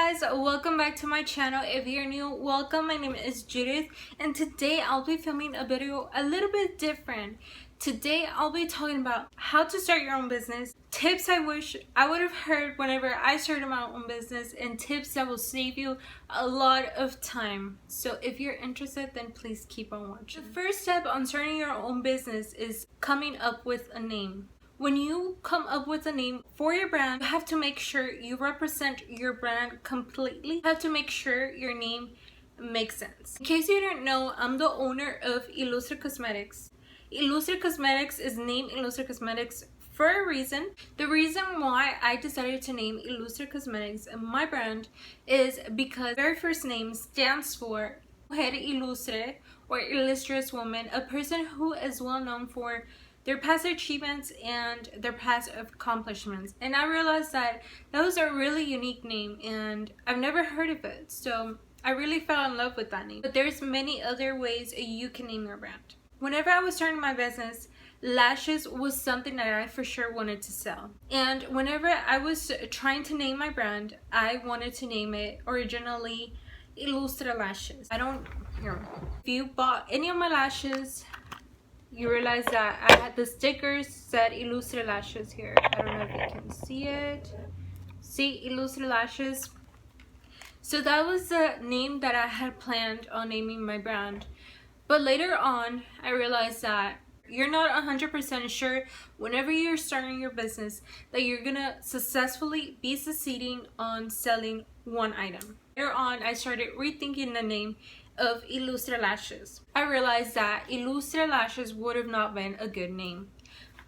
guys, welcome back to my channel. If you're new, welcome. My name is Judith and today I'll be filming a video a little bit different. Today I'll be talking about how to start your own business, tips I wish I would have heard whenever I started my own business, and tips that will save you a lot of time. So if you're interested, then please keep on watching. The first step on starting your own business is coming up with a name. When you come up with a name for your brand, you have to make sure you represent your brand completely. You have to make sure your name makes sense. In case you didn't know, I'm the owner of Illustre Cosmetics. Illustre Cosmetics is named Illustre Cosmetics for a reason. The reason why I decided to name Illustre Cosmetics my brand is because the very first name stands for Mujer Ilustre, or illustrious woman, a person who is well known for their past achievements and their past accomplishments. And I realized that was a really unique name and I've never heard of it, so I really fell in love with that name. But there's many other ways you can name your brand. Whenever I was starting my business, lashes was something that I for sure wanted to sell. And whenever I was trying to name my brand, I wanted to name it originally Illustre Lashes. If you bought any of my lashes, you realize that I had the stickers said Illustre Lashes here. I don't know if you can see it. See, Illustre Lashes. So that was the name that I had planned on naming my brand. But later on, I realized that you're not 100% sure whenever you're starting your business that you're gonna successfully be succeeding on selling one item. Later on, I started rethinking the name of Illustre Lashes. I realized that Illustre Lashes would have not been a good name,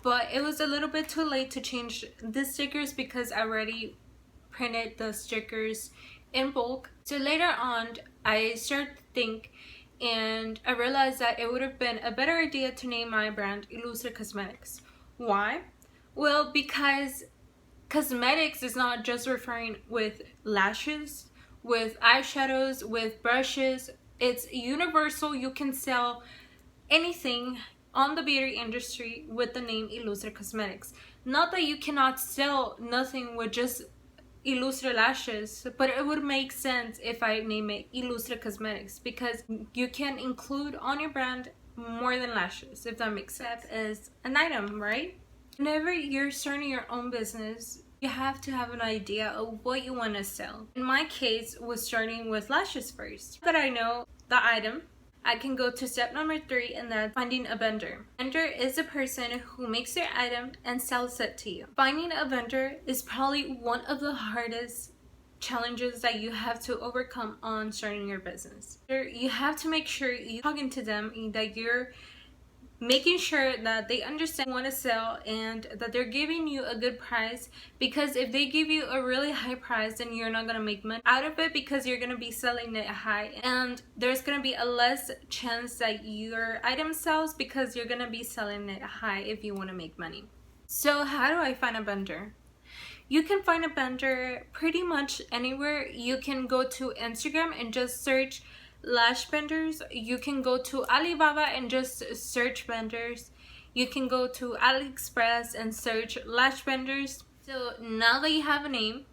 but it was a little bit too late to change the stickers because I already printed the stickers in bulk. So later on, I started to think and I realized that it would have been a better idea to name my brand Illustre Cosmetics. Why? Well, because cosmetics is not just referring with lashes, with eyeshadows, with brushes. It's universal. You can sell anything on the beauty industry with the name Illustre Cosmetics. Not that you cannot sell nothing with just Illustre Lashes, but it would make sense if I name it Illustre Cosmetics because you can include on your brand more than lashes, if that makes sense. That is an item, right? Whenever you're starting your own business, you have to have an idea of what you want to sell. In my case, was starting with lashes first. But I know the item, I can go to step number 3, and that's finding a vendor. A vendor is a person who makes your item and sells it to you. Finding a vendor is probably one of the hardest challenges that you have to overcome on starting your business. You have to make sure you're talking to them, that you're making sure that they understand what to sell and that they're giving you a good price, because if they give you a really high price, then you're not going to make money out of it because you're going to be selling it high, and there's going to be a less chance that your item sells because you're going to be selling it high if you want to make money. So how do I find a vendor? You can find a vendor pretty much anywhere. You can go to Instagram and just search lash vendors. You can go to Alibaba and just search vendors. You can go to AliExpress and search lash vendors. So now that you have a name,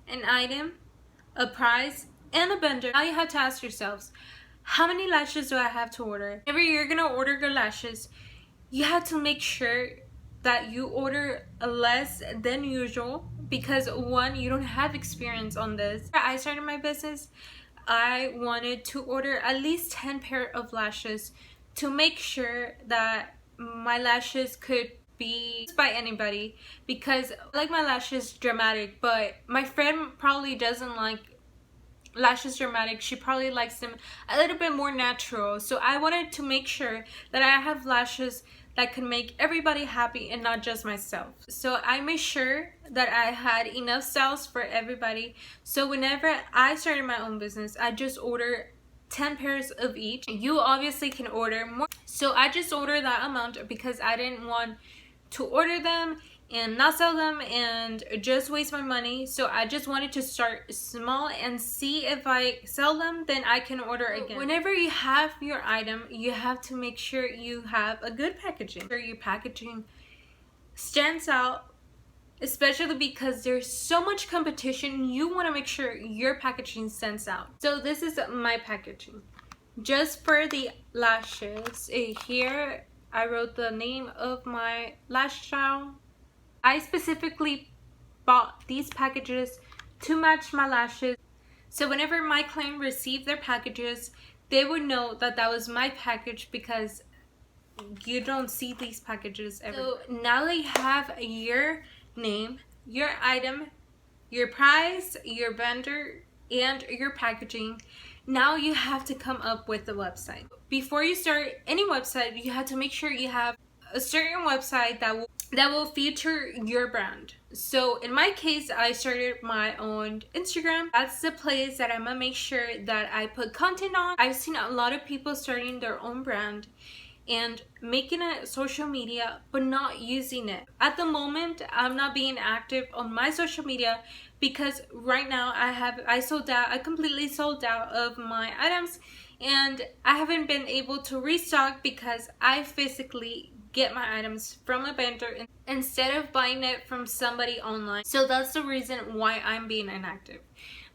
an item, a price, and a vendor, now you have to ask yourselves, how many lashes do I have to order? Whenever you're gonna order your lashes, you have to make sure that you order less than usual because one, you don't have experience on this. I started my business, I wanted to order at least 10 pair of lashes to make sure that my lashes could be used by anybody, because I like my lashes dramatic, but my friend probably doesn't like lashes dramatic. She probably likes them a little bit more natural. So I wanted to make sure that I have lashes that could make everybody happy and not just myself. So I made sure that I had enough styles for everybody. So whenever I started my own business, I just ordered 10 pairs of each. You obviously can order more. So I just ordered that amount because I didn't want to order them and not sell them and just waste my money. So I just wanted to start small and see if I sell them, then I can order again. Whenever you have your item, you have to make sure you have a good packaging. Your packaging stands out especially because there's so much competition. You want to make sure your packaging stands out. So this is my packaging. Just for the lashes, here I wrote the name of my lash style. I specifically bought these packages to match my lashes. So whenever my client received their packages, they would know that that was my package, because you don't see these packages ever. So now that you have your name, your item, your price, your vendor, and your packaging, now you have to come up with a website. Before you start any website, you have to make sure you have a certain website that will feature your brand. So in my case, I started my own Instagram. That's the place that I'm gonna make sure that I put content on. I've seen a lot of people starting their own brand and making a social media but not using it. At the moment, I'm not being active on my social media because right now I completely sold out of my items, and I haven't been able to restock because I physically get my items from a vendor instead of buying it from somebody online. So that's the reason why I'm being inactive.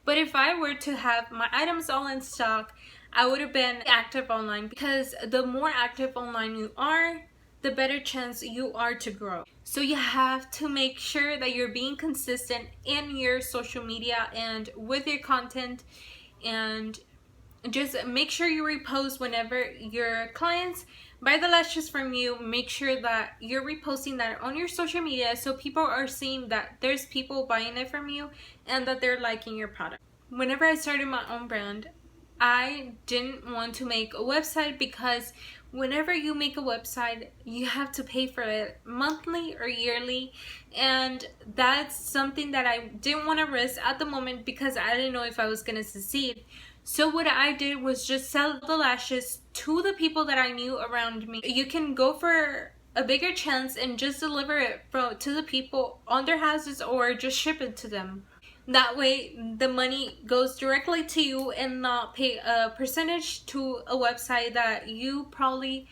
But if I were to have my items all in stock, I would have been active online, because the more active online you are, the better chance you are to grow. So you have to make sure that you're being consistent in your social media and with your content, and just make sure you repost whenever your clients buy the lashes from you. Make sure that you're reposting that on your social media so people are seeing that there's people buying it from you and that they're liking your product. Whenever I started my own brand, I didn't want to make a website, because whenever you make a website, you have to pay for it monthly or yearly, and that's something that I didn't want to risk at the moment because I didn't know if I was going to succeed. So what I did was just sell the lashes to the people that I knew around me. You can go for a bigger chance and just deliver it to the people on their houses, or just ship it to them. That way the money goes directly to you and not pay a percentage to a website that you probably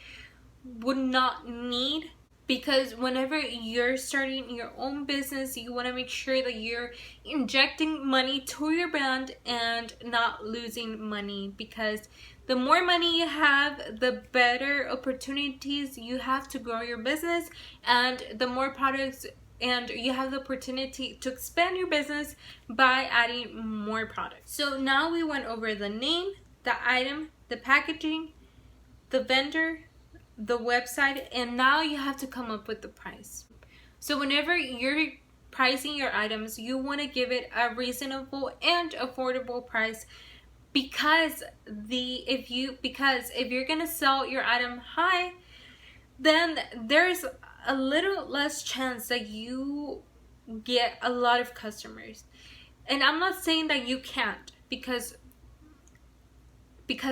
would not need. Because whenever you're starting your own business, you want to make sure that you're injecting money to your brand and not losing money, because the more money you have, the better opportunities you have to grow your business, and the more products, and you have the opportunity to expand your business by adding more products. So now we went over the name, the item, the packaging, the vendor, the website, and now you have to come up with the price. So whenever you're pricing your items, you want to give it a reasonable and affordable price, because if you're gonna sell your item high, then there's a little less chance that you get a lot of customers. And I'm not saying that you can't, because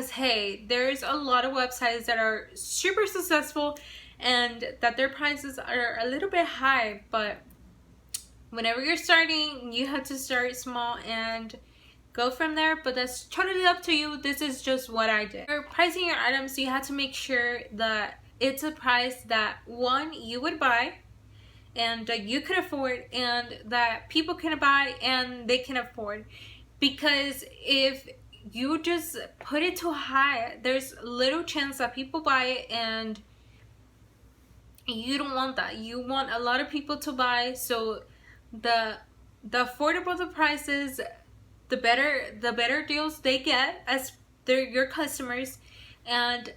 hey, there's a lot of websites that are super successful and that their prices are a little bit high. But whenever you're starting, you have to start small and go from there. But that's totally up to you. This is just what I did. For pricing your items, you have to make sure that it's a price that, one, you would buy and that you could afford, and that people can buy and they can afford. Because if you just put it too high, there's little chance that people buy it, and you don't want that. You want a lot of people to buy. So the affordable the prices, the better deals they get as they're your customers, and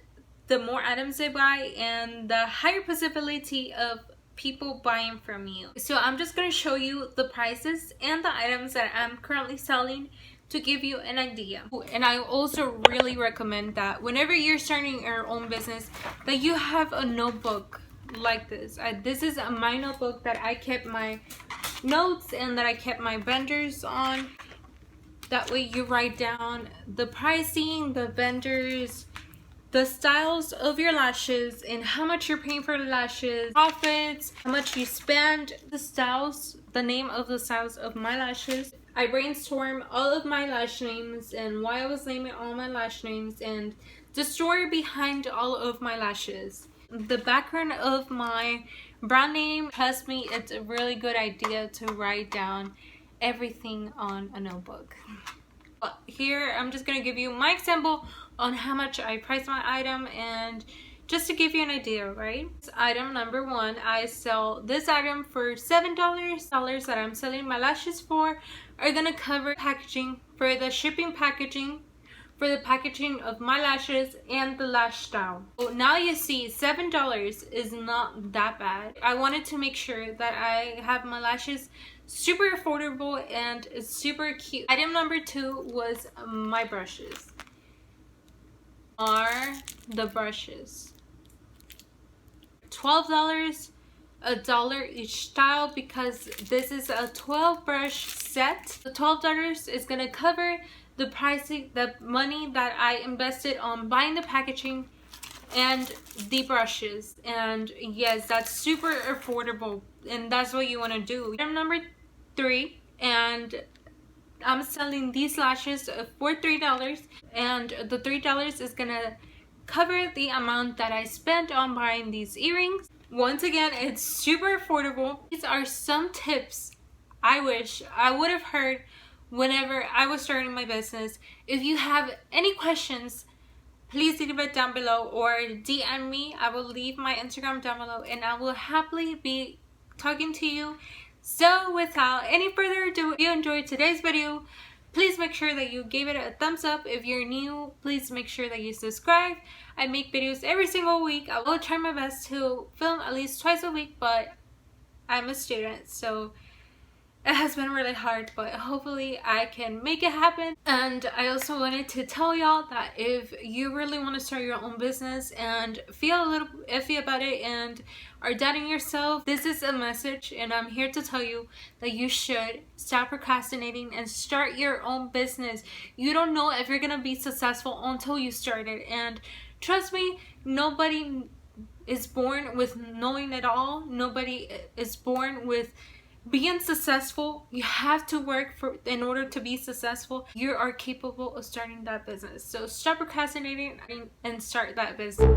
the more items they buy, and the higher possibility of people buying from you. So I'm just going to show you the prices and the items that I'm currently selling to give you an idea. And I also really recommend that whenever you're starting your own business, that you have a notebook like this. This is my notebook that I kept my notes and that I kept my vendors on. That way you write down the pricing, the vendors, the styles of your lashes, and how much you're paying for the lashes, profits, how much you spend, the styles, the name of the styles of my lashes. I brainstormed all of my lash names and why I was naming all my lash names, and the story behind all of my lashes. The background of my brand name. Trust me, it's a really good idea to write down everything on a notebook. But here I'm just gonna give you my example on how much I price my item, and just to give you an idea, right? Item number one, I sell this item for $7. Dollars that I'm selling my lashes for are gonna cover packaging, for the shipping packaging, for the packaging of my lashes and the lash style. So now you see $7 is not that bad. I wanted to make sure that I have my lashes super affordable and super cute. Item number two was my brushes. Are the brushes. $12, $1 each style, because this is a 12 brush set. The $12 is gonna cover the pricing, the money that I invested on buying the packaging and the brushes. And yes, that's super affordable, and that's what you want to do. Item number three, and I'm selling these lashes for $3, and the $3 is gonna cover the amount that I spent on buying these earrings. Once again, it's super affordable. These are some tips I wish I would have heard whenever I was starting my business. If you have any questions, please leave it down below or DM me. I will leave my Instagram down below and I will happily be talking to you. So without any further ado, if you enjoyed today's video, please make sure that you gave it a thumbs up. If you're new, please make sure that you subscribe. I make videos every single week. I will try my best to film at least twice a week, but I'm a student, so it has been really hard, but hopefully I can make it happen. And I also wanted to tell y'all that if you really want to start your own business and feel a little iffy about it and are doubting yourself, this is a message, and I'm here to tell you that you should stop procrastinating and start your own business. You don't know if you're gonna be successful until you start it, and trust me, nobody is born with knowing it all. Nobody is born with being successful. You have to work for in order to be successful. You are capable of starting that business. So stop procrastinating and start that business.